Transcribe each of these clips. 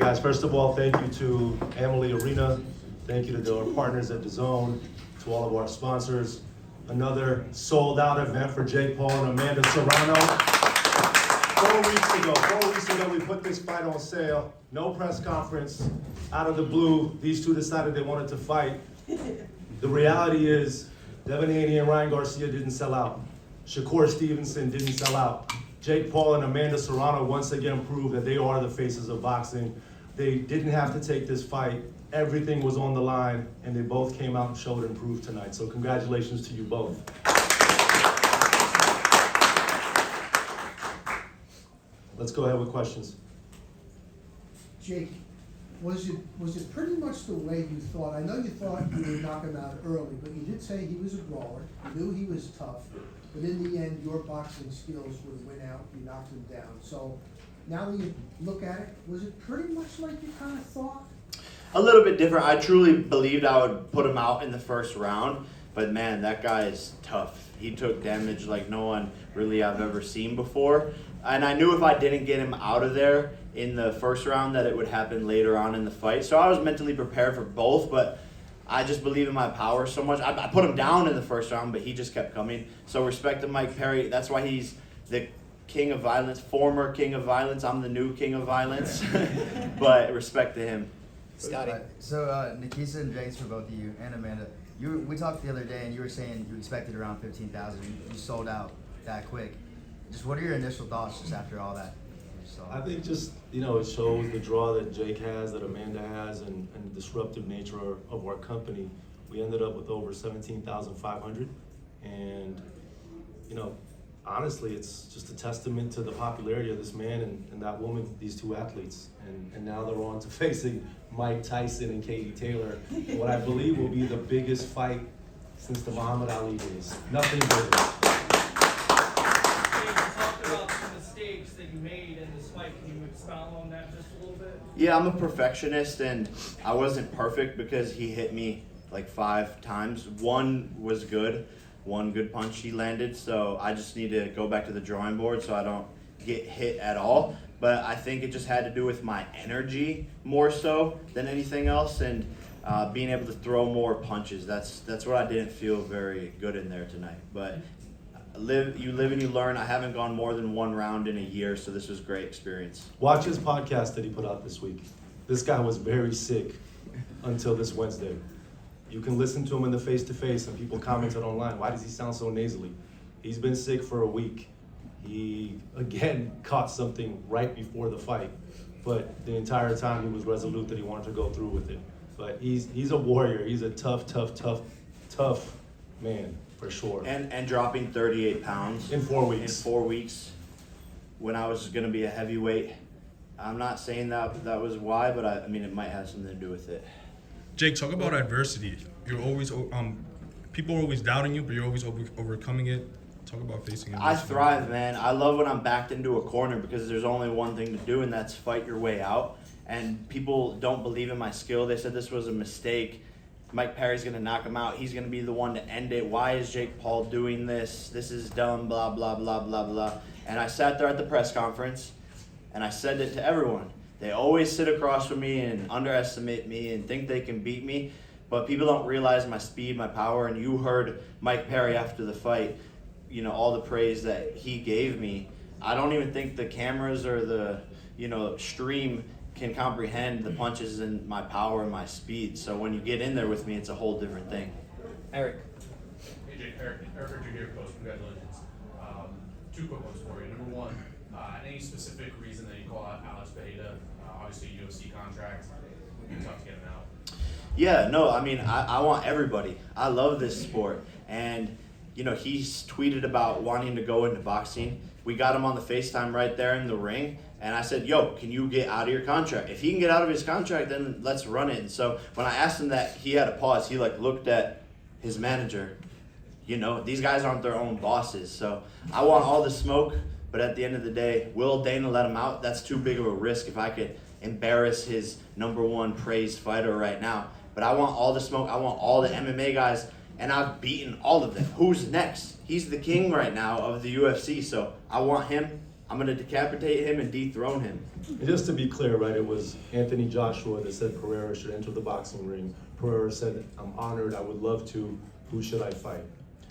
guys. First of all, thank you to Emily Arena. Thank you to our partners at DAZN, to all of our sponsors. Another sold-out event for Jake Paul and Amanda Serrano. 4 weeks ago, we put this fight on sale. No press conference. Out of the blue, these two decided they wanted to fight. The reality is, Devin Haney and Ryan Garcia didn't sell out. Shakur Stevenson didn't sell out. Jake Paul and Amanda Serrano once again proved that they are the faces of boxing. They didn't have to take this fight. Everything was on the line, and they both came out and showed and proved tonight. So congratulations to you both. Let's go ahead with questions. Jake, was it pretty much the way you thought? I know you thought you would knock him out early, but you did say he was a brawler. You knew he was tough, but in the end, your boxing skills would win out. You knocked him down. So now that you look at it, was it pretty much like you kind of thought? A little bit different. I truly believed I would put him out in the first round, but man, that guy is tough. He took damage like no one really I've ever seen before. And I knew if I didn't get him out of there in the first round that it would happen later on in the fight. So I was mentally prepared for both, but I just believe in my power so much. I put him down in the first round, but he just kept coming. So respect to Mike Perry. That's why he's the king of violence, former king of violence. I'm the new king of violence. But respect to him. Scotty. So Nikisa and James, for both of you, and Amanda, we talked the other day, and you were saying you expected around 15,000. You sold out that quick. Just what are your initial thoughts just after all that? I think just, it shows the draw that Jake has, that Amanda has, and the disruptive nature of our company. We ended up with over 17,500. And, honestly, it's just a testament to the popularity of this man and that woman, these two athletes. And now they're on to facing Mike Tyson and Katie Taylor, what I believe will be the biggest fight since the Muhammad Ali days. Nothing bigger. That you made in this fight. Can you expound on that just a little bit? Yeah, I'm a perfectionist, and I wasn't perfect because he hit me like 5 times. One was good, one good punch he landed, so I just need to go back to the drawing board so I don't get hit at all. But I think it just had to do with my energy more so than anything else, and being able to throw more punches. That's what I didn't feel very good in there tonight. But you live and you learn. I haven't gone more than 1 round in a year, so this was a great experience. Watch his podcast that he put out this week. This guy was very sick until this Wednesday. You can listen to him in the face-to-face, and people commented online, why does he sound so nasally? He's been sick for a week. He, again, caught something right before the fight, but the entire time he was resolute that he wanted to go through with it. But he's a warrior. He's a tough man. For sure. And dropping 38 pounds. In 4 weeks. In 4 weeks when I was going to be a heavyweight. I'm not saying that was why, but I mean, it might have something to do with it. Jake, talk about adversity. You're always, people are always doubting you, but you're always overcoming it. Talk about facing adversity. I thrive, man. I love when I'm backed into a corner because there's only one thing to do, and that's fight your way out. And people don't believe in my skill. They said this was a mistake. Mike Perry's going to knock him out. He's going to be the one to end it. Why is Jake Paul doing this? This is dumb, blah, blah, blah, blah, blah. And I sat there at the press conference, and I said it to everyone. They always sit across from me and underestimate me and think they can beat me, but people don't realize my speed, my power, and you heard Mike Perry after the fight, all the praise that he gave me. I don't even think the cameras or the, stream can comprehend the punches and my power and my speed. So when you get in there with me, it's a whole different thing. Eric. Hey Jake, Eric heard you here, coach. Congratulations. 2 quick ones for you. Number 1, any specific reason that you call out Alex Bejeda? Obviously a UFC contract. It would be tough to get him out. Yeah, no, I mean, I want everybody. I love this sport. And, he's tweeted about wanting to go into boxing. We got him on the FaceTime right there in the ring. And I said, yo, can you get out of your contract? If he can get out of his contract, then let's run it. And so when I asked him that, he had a pause. He looked at his manager. These guys aren't their own bosses. So I want all the smoke, but at the end of the day, will Dana let him out? That's too big of a risk if I could embarrass his #1 praised fighter right now. But I want all the smoke. I want all the MMA guys, and I've beaten all of them. Who's next? He's the king right now of the UFC, so I want him. I'm gonna decapitate him and dethrone him. And just to be clear, right, it was Anthony Joshua that said Pereira should enter the boxing ring. Pereira said, I'm honored, I would love to, who should I fight?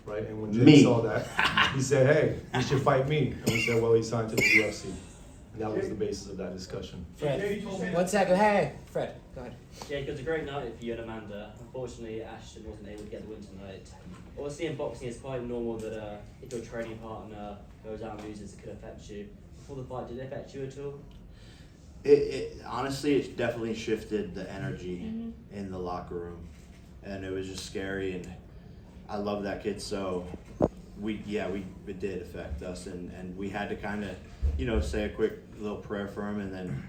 Right, and when Jake Me. saw that, he said, hey, you should fight me. And we said, well, he signed to the UFC. And that was the basis of that discussion. Fred, 1 second. Hey, Fred, go ahead. Yeah, it was a great night for you and Amanda. Unfortunately, Ashton wasn't able to get the win tonight. Obviously, in boxing, it's quite normal that if your training partner goes out and loses, it could affect you. Before the fight, did it affect you at all? It honestly, it definitely shifted the energy in the locker room, and it was just scary. And I love that kid, so it did affect us, and we had to kind of, say a quick little prayer for him and then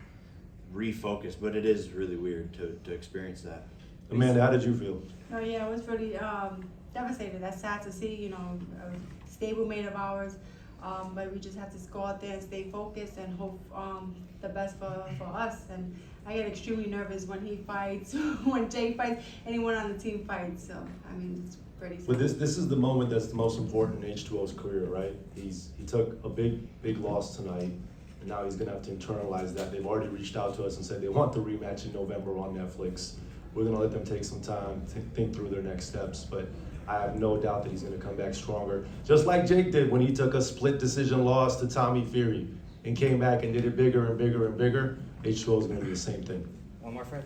refocus. But it is really weird to experience that. Amanda, how did you feel? Oh yeah, it was really devastated. That's sad to see, a stablemate of ours. But we just have to go out there and stay focused and hope the best for us. And I get extremely nervous when he fights, when Jay fights, anyone on the team fights. So, I mean, it's pretty sad. But this is the moment that's the most important in H2O's career, right? He took a big loss tonight, and now he's gonna have to internalize that. They've already reached out to us and said they want the rematch in November on Netflix. We're gonna let them take some time to think through their next steps, but I have no doubt that he's gonna come back stronger. Just like Jake did when he took a split decision loss to Tommy Fury and came back and did it bigger and bigger and bigger. H2O is gonna do the same thing. One more, Fred.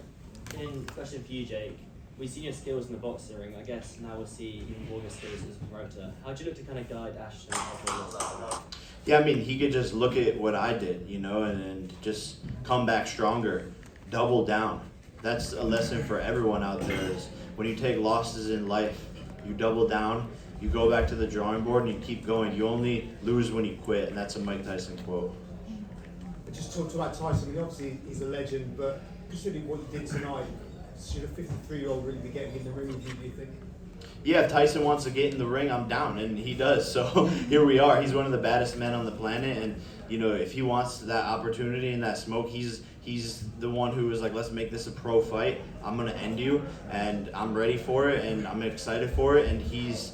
And question for you, Jake. We've seen your skills in the boxing ring. I guess now we'll see even more your skills as a promoter. How do you look to kind of guide Ashton? Yeah, I mean, he could just look at what I did, and just come back stronger, double down. That's a lesson for everyone out there is when you take losses in life, you double down, you go back to the drawing board and you keep going. You only lose when you quit, and that's a Mike Tyson quote. Just talk about Tyson. I mean, obviously he's a legend, but considering what you did tonight, should a 53-year-old really be getting in the ring with you, do you think? Yeah, if Tyson wants to get in the ring, I'm down, and he does. So here we are. He's one of the baddest men on the planet, and if he wants that opportunity and that smoke, he's the one who is like, let's make this a pro fight. I'm gonna end you, and I'm ready for it, and I'm excited for it. And he's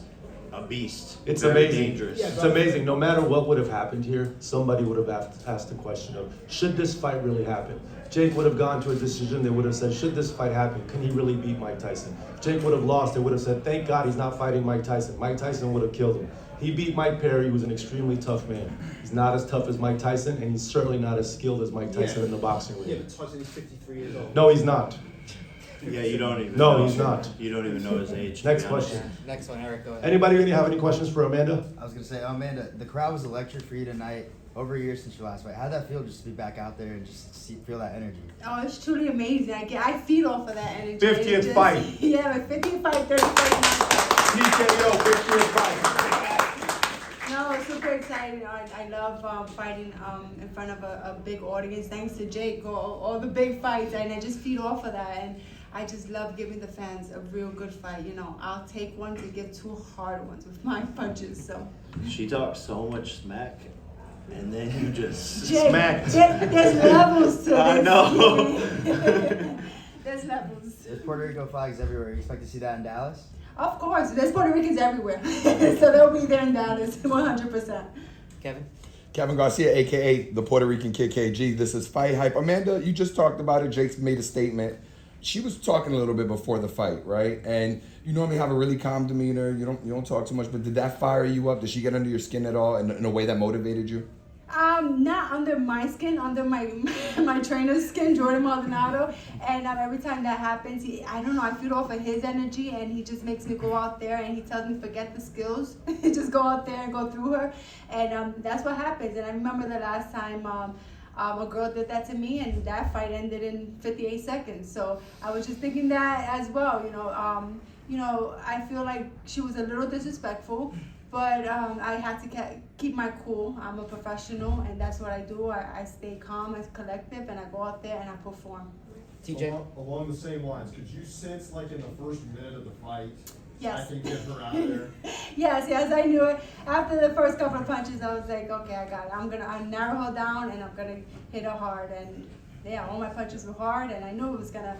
a beast. It's very amazing. dangerous. It's amazing. No matter what would have happened here, somebody would have asked the question of, should this fight really happen? Jake would have gone to a decision. They would have said, should this fight happen? Can he really beat Mike Tyson? Jake would have lost. They would have said, thank God he's not fighting Mike Tyson. Mike Tyson would have killed him. He beat Mike Perry, who's an extremely tough man. He's not as tough as Mike Tyson, and he's certainly not as skilled as Mike Tyson in the boxing ring. Yeah, but Tyson is 53 years old. No, he's not. Yeah, you don't even. No, know. he's not. You don't even know his age. Next to be honest. question. Next one, Eric, go ahead. Anybody have any questions for Amanda? I was gonna say, Amanda, the crowd was electric for you tonight. Over a year since your last fight, how'd that feel just to be back out there and just feel that energy? Oh, it's truly amazing. I feed off of that energy. 50th It just- fight. Yeah, my 50th fight, 31st. TKO, 50th fight. No, it's super exciting. I love fighting in front of a big audience. Thanks to Jake, all the big fights, and I just feed off of that. And I just love giving the fans a real good fight. I'll take one to give two hard ones with my punches. So. She talks so much smack, and then you just Jake, smacked. there's levels to this. I know. There's levels. There's Puerto Rico flags everywhere. You expect to see that in Dallas? Of course, there's Puerto Ricans everywhere. So they'll be there in Dallas, 100%. Kevin? Kevin Garcia, aka the Puerto Rican Kid KG. This is Fight Hype. Amanda, you just talked about it. Jake's made a statement. She was talking a little bit before the fight, right? And you normally have a really calm demeanor. You don't talk too much. But did that fire you up? Did she get under your skin at all in a way that motivated you? Not under my skin, under my trainer's skin, Jordan Maldonado. And every time that happens, I don't know, I feed off of his energy, and he just makes me go out there, and he tells me forget the skills, just go out there and go through her. And that's what happens. And I remember the last time a girl did that to me, and that fight ended in 58 seconds. So I was just thinking that as well. I feel like she was a little disrespectful. But I had to keep my cool. I'm a professional, and that's what I do. I stay calm and collective, and I go out there and I perform. TJ? Along the same lines, could you sense, like in the first minute of the fight, Yes. I can get her out of there? Yes, I knew it. After the first couple of punches, I was like, okay, I got it. I'll narrow her down, and I'm gonna hit her hard. And yeah, all my punches were hard, and I knew it was gonna.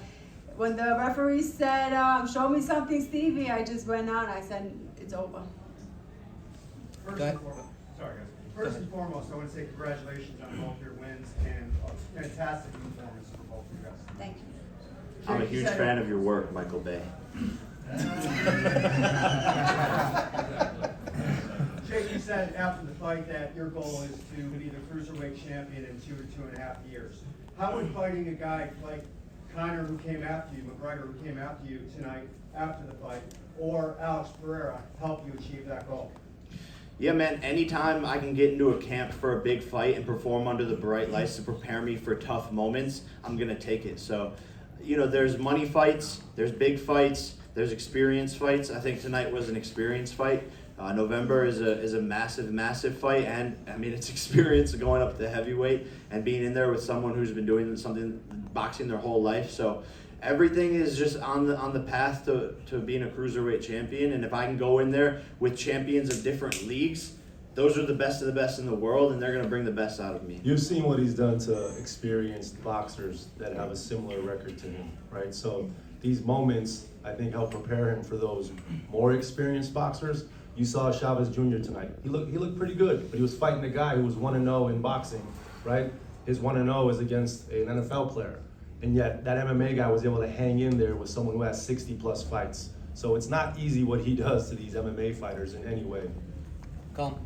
When the referee said, "Show me something, Stevie," I just went out and I said, "It's over." Go ahead. Sorry, guys. First and foremost, I want to say congratulations on both your wins and a fantastic performance for both of you guys. Thank you. I'm a huge fan of your work, Michael Bay. Jake, you said after the fight that your goal is to be the cruiserweight champion in 2 or 2.5 years. How would fighting a guy like Conor, who came after you, McGregor, who came after you tonight after the fight, or Alex Pereira help you achieve that goal? Yeah, man, anytime I can get into a camp for a big fight and perform under the bright lights to prepare me for tough moments, I'm going to take it. So, there's money fights, there's big fights, there's experience fights. I think tonight was an experience fight. November is a massive fight, and I mean it's experience going up to heavyweight and being in there with someone who's been doing something boxing their whole life. So everything is just on the path to being a cruiserweight champion, and if I can go in there with champions of different leagues, those are the best of the best in the world, and they're going to bring the best out of me. You've seen what he's done to experienced boxers that have a similar record to him, right? So these moments, I think, help prepare him for those more experienced boxers. You saw Chavez Jr. tonight. He looked pretty good, but he was fighting a guy who was 1-0 in boxing, right? His 1-0 is against an NFL player. And yet that MMA guy was able to hang in there with someone who has 60+ fights. So it's not easy what he does to these MMA fighters in any way. Call.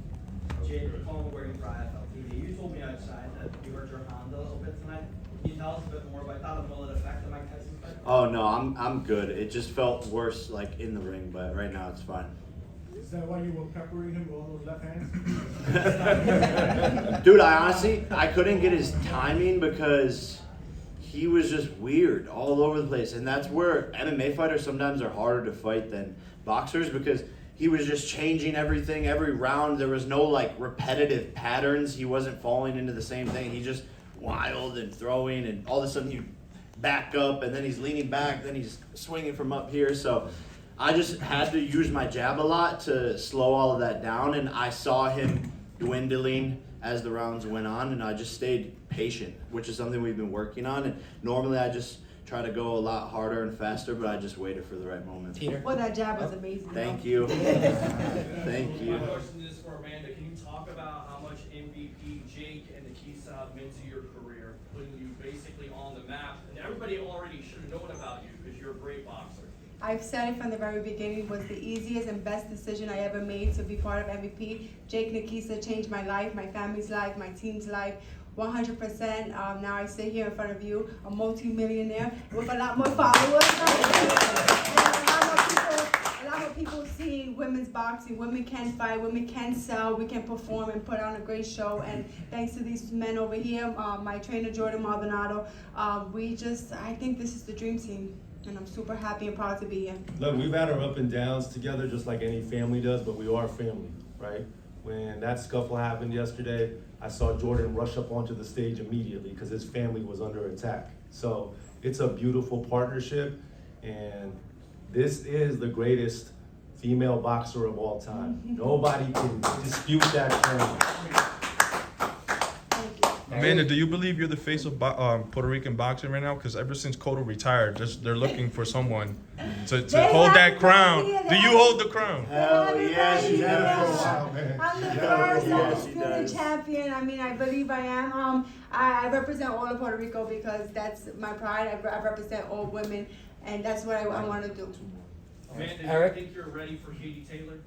Jake, Conor McGregor for IFL TV. You told me outside that you hurt your hand a little bit tonight. Can you tell us a bit more about that and will it affect the Mike Tyson fight? Oh no, I'm good. It just felt worse like in the ring, but right now it's fine. Is that why you were peppering him with all those left hands? Dude, I couldn't get his timing because he was just weird all over the place. And that's where MMA fighters sometimes are harder to fight than boxers, because he was just changing everything every round. There was no like repetitive patterns. He wasn't falling into the same thing. He just wild and throwing, and all of a sudden he back up, and then he's leaning back, then he's swinging from up here. So I just had to use my jab a lot to slow all of that down, and I saw him dwindling as the rounds went on, and I just stayed patient, which is something we've been working on. And normally I just try to go a lot harder and faster, but I just waited for the right moment. Peter. Well, that jab was amazing. Thank you. Thank you. My question is for Amanda. Can you talk about how much MVP Jake and Nikisa meant to your career, putting you basically on the map? And everybody already should have known about you because you're a great boxer. I've said it from the very beginning, it was the easiest and best decision I ever made to be part of MVP. Jake Nikisa changed my life, my family's life, my team's life, 100%. Now I sit here in front of you, a multi-millionaire with a lot more followers. And a lot more people seeing women's boxing. Women can fight, women can sell, we can perform and put on a great show. And thanks to these men over here, my trainer Jordan Maldonado, I think this is the dream team. And I'm super happy and proud to be here. Look, we've had our up and downs together just like any family does, but we are family, right? When that scuffle happened yesterday, I saw Jordan rush up onto the stage immediately because his family was under attack. So it's a beautiful partnership, and this is the greatest female boxer of all time. Nobody can dispute that claim. Amanda, do you believe you're the face of Puerto Rican boxing right now? Because ever since Cotto retired, they're looking for someone to hold that crown. Do you hold the crown? Hell yeah, she does. I'm the first undisputed champion. I mean, I believe I am. I represent all of Puerto Rico because that's my pride. I represent all women, and that's what I want to do. Amanda, Eric? do you think you're ready for Katie Taylor?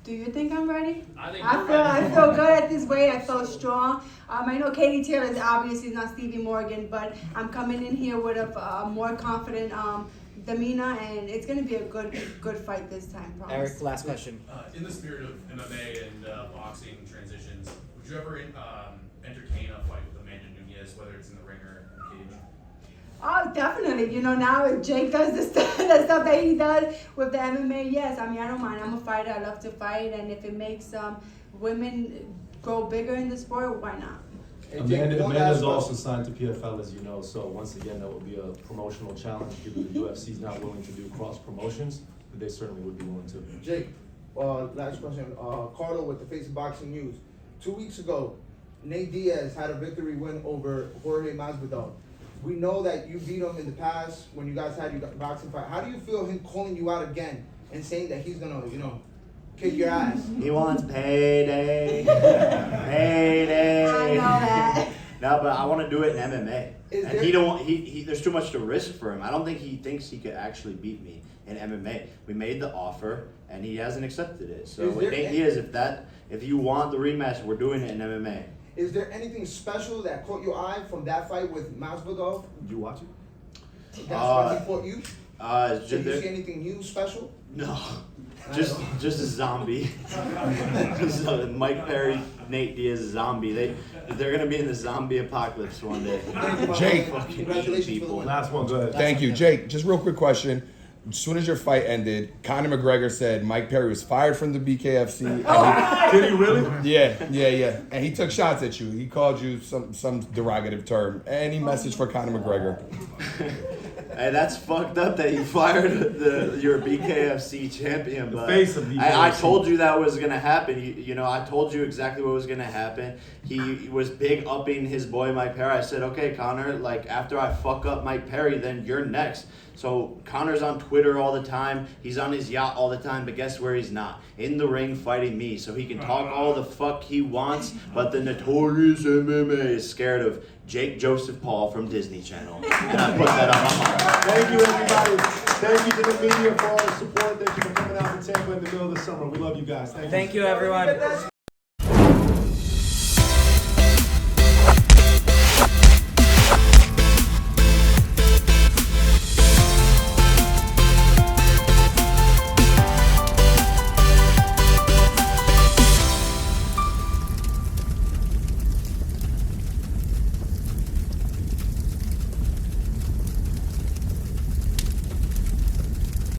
Do you think I'm ready? I think I you're feel ready. I feel good at this weight. I feel strong. I know Katie Taylor is obviously not Stevie Morgan, but I'm coming in here with a more confident demeanor, and it's going to be a good fight this time. Promise. Eric, last question. In the spirit of MMA and boxing transitions, would you ever entertain a fight with Amanda Nunes, whether it's in the ring or in the cage? Oh, definitely. Now if Jake does the stuff that he does with the MMA, yes. I mean, I don't mind. I'm a fighter. I love to fight, and if it makes women grow bigger in the sport, why not? Amanda's also signed to PFL, as you know, so once again, that would be a promotional challenge, given the UFC's not willing to do cross promotions, but they certainly would be willing to. Jake, last question. Carlo with the Face of Boxing News. 2 weeks ago, Nate Diaz had a victory win over Jorge Masvidal. We know that you beat him in the past when you guys had your boxing fight. How do you feel him calling you out again and saying that he's gonna, kick your ass. He wants payday. Payday. I know that. No, but I want to do it in MMA. Is And there- he don't want, he there's too much to risk for him. I don't think he thinks he could actually beat me in MMA. We made the offer and he hasn't accepted it. So Is there the idea is if you want the rematch, we're doing it in MMA. Is there anything special that caught your eye from that fight with Masvidal? Did you watch it? That's why he fought you? Did Did you see anything new special? No, just a zombie. Just a Mike Perry, Nate Diaz zombie. They're gonna be in the zombie apocalypse one day. Jake. Congratulations for the win. Last one, go ahead. Thank you, Jake. Just real quick question. As soon as your fight ended, Conor McGregor said Mike Perry was fired from the BKFC. Did he really? Yeah. And he took shots at you. He called you some derogative term. Any message for Conor McGregor? Hey, that's fucked up that you fired your BKFC champion. But face of BKFC. I told you that was gonna happen. You know, I told you exactly what was gonna happen. He was big upping his boy Mike Perry. I said, okay, Conor, like after I fuck up Mike Perry, then you're next. So Conor's on Twitter all the time. He's on his yacht all the time. But guess where he's not? In the ring fighting me. So he can talk all the fuck he wants. But the notorious MMA is scared of Jake Joseph Paul from Disney Channel. And I put that on my heart. Thank you, everybody. Thank you to the media for all the support. Thank you for coming out to Tampa in the middle of the summer. We love you guys. Thank you. Thank you, everyone.